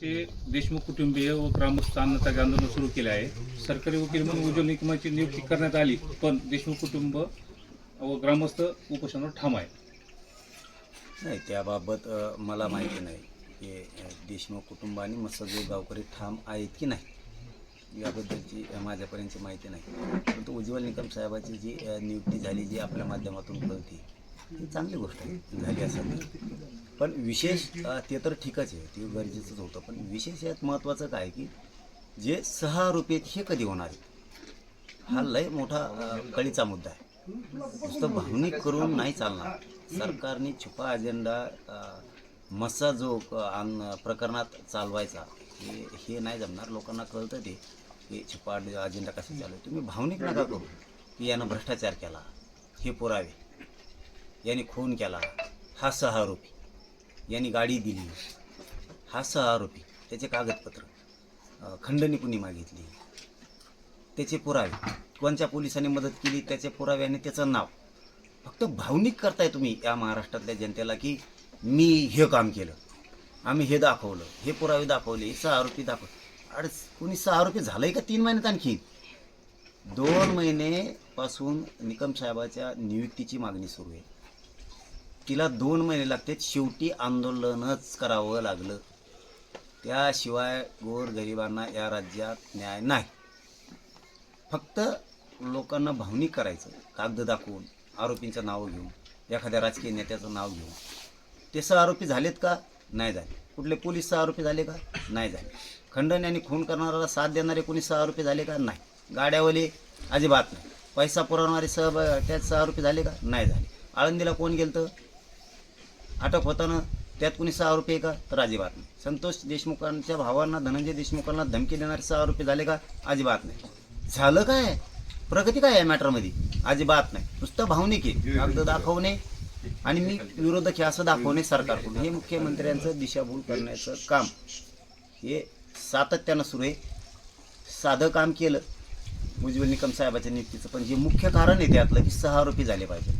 ते देशमुख कुटुंबीय व ग्रामस्थ अन्नत्याग आंदोलन सुरू केले आहे. सरकारी वकील म्हणून उज्ज्वल निकमाची नियुक्ती करण्यात आली, पण देशमुख कुटुंब व ग्रामस्थ उपोषणावर ठाम आहे. नाही, त्याबाबत मला माहिती नाही की देशमुख कुटुंब आणि मत्स्यजोग गावकरी ठाम आहेत की नाही, याबद्दलची माझ्यापर्यंतची माहिती नाही. परंतु उज्ज्वल निकम साहेबाची जी नियुक्ती झाली, जी आपल्या माध्यमातून कळते, ही चांगली गोष्ट आहे झाली असेल. पण विशेष ते तर ठीकच आहे, ते गरजेचंच होतं. पण विशेष यात महत्त्वाचं काय की जे 6 आरोपी आहेत हे कधी होणार आहेत, हा लय मोठा कळीचा मुद्दा आहे. नुसतं भावनिक करून नाही चालणार. सरकारने छुपा अजेंडा मत्स्यजोग प्रकरणात चालवायचा हे नाही जमणार. लोकांना कळतं ते की छुपा अजेंडा कसा चालू आहे. तुम्ही भावनिक नका करू की यानं भ्रष्टाचार केला, हे पुरावे, यांनी खून केला, हा 6 आरोपी, यांनी गाडी दिली, हा 6 आरोपी, त्याचे कागदपत्र, खंडणी कुणी मागितली, त्याचे पुरावे, कोणत्या पोलिसांनी मदत केली, त्याचे पुरावे आणि त्याचं नाव. फक्त भावनिक करताय तुम्ही या महाराष्ट्रातल्या जनतेला की मी हे काम केलं, आम्ही हे दाखवलं, हे पुरावे दाखवले, हे 6 आरोपी दाखवले. अरे कोणी 6 आरोपी झालंय का 3 महिन्यात आणखी? 2 महिनेपासून निकम साहेबाच्या नियुक्तीची मागणी सुरू आहे. तिला 2 महिने लागतात. शेवटी आंदोलनच करावं लागलं. त्याशिवाय गोरगरिबांना या राज्यात न्याय नाही. फक्त लोकांना भावनिक करायचं, कागद दाखवून, आरोपींचं नाव घेऊन, एखाद्या राजकीय नेत्याचं नाव घेऊन. ते 6 आरोपी झालेत का? नाही झाले. कुठले पोलीस 6 आरोपी झाले का? नाही झाले. खंडणी आणि खून करणाऱ्याला साथ देणारे कोणी 6 आरोपी झाले का? नाही. गाड्यावाले अजिबात नाही. पैसा पुरवणारे त्यात 6 आरोपी झाले का? नाही झाले. आळंदीला कोण गेलं अटक होताना, त्यात कोणी 6 आरोपी आहे का? तर अजिबात नाही. संतोष देशमुखांच्या भावांना, धनंजय देशमुखांना धमकी देणारे 6 आरोपी झाले का? अजिबात नाही. झालं काय? प्रगती काय आहे मॅटरमध्ये? अजिबात नाही. नुसतं भावनिक आहे, कागद दाखवणे आणि मी विरोधक आहे असं दाखवणे सरकारकडून. हे मुख्यमंत्र्यांचं दिशाभूल करण्याचं काम हे सातत्यानं सुरू आहे. साधं काम केलं उज्ज्वल निकम साहेबाच्या नियुक्तीचं, पण जे मुख्य कारण आहे त्यातलं की 6 आरोपी झाले पाहिजे,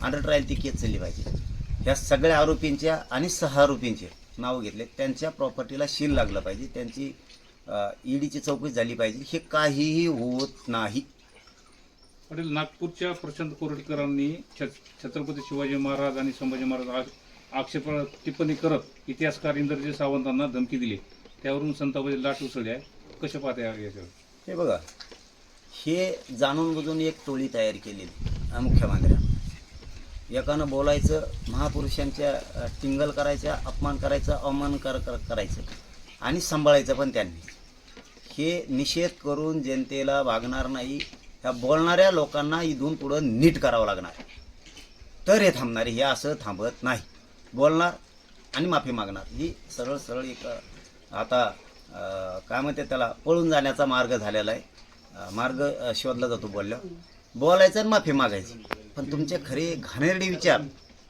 अंडर ट्रायल ती केस चालली पाहिजे. ह्या सगळ्या आरोपींच्या आणि 6 आरोपींचे नाव घेतले, त्यांच्या प्रॉपर्टीला शील लागलं पाहिजे, त्यांची ईडीची चौकशी झाली पाहिजे. हे काहीही होत नाही. पाटील, नागपूरच्या प्रशांत कोरटकरांनी छत्रपती शिवाजी महाराज आणि संभाजी महाराज आक्षेप टिप्पणी करत इतिहासकार इंद्रजित सावंतांना धमकी दिली, त्यावरून संतापाची लाट उसळली आहे. कशा पाहता याच्यावर? हे बघा, हे जाणून बुजून एक टोळी तयार केलेली मुख्यमंत्र्यांनी. एकानं बोलायचं, महापुरुषांच्या टिंगल करायच्या, अपमान करायचा, अवमान करायचं आणि सांभाळायचं पण त्यांनी. हे निषेध करून जनतेला वागणार नाही. ह्या बोलणाऱ्या लोकांना इथून पुढं नीट करावं लागणार, तर हे थांबणार. हे असं थांबत नाही. बोलणार आणि माफी मागणार, ही सरळ सरळ एक आता काय म्हणते त्याला, पळून जाण्याचा मार्ग झालेला आहे. मार्ग शोधला जातो बोलायचं आणि माफी मागायची. पण तुमचे खरे घाणेरडे विचार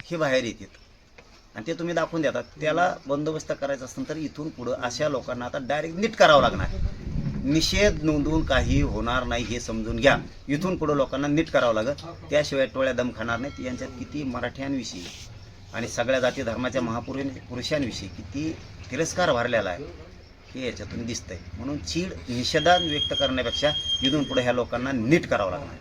हे बाहेर येतात आणि ते तुम्ही दाखवून देतात. त्याला बंदोबस्त करायचा असेल तर इथून पुढं अशा लोकांना आता डायरेक्ट नीट करावं लागणार. निषेध नोंदवून काही होणार नाही हे समजून घ्या. इथून पुढं लोकांना नीट करावं लागेल, त्याशिवाय टोळ्या दम खाणार नाहीत. यांच्यात किती मराठ्यांविषयी आणि सगळ्या जाती धर्माच्या महापुरुषांविषयी किती तिरस्कार भरलेला आहे हे याच्यातून दिसतंय. म्हणून चीड निषेधात व्यक्त करण्यापेक्षा इथून पुढे ह्या लोकांना नीट करावं लागणार.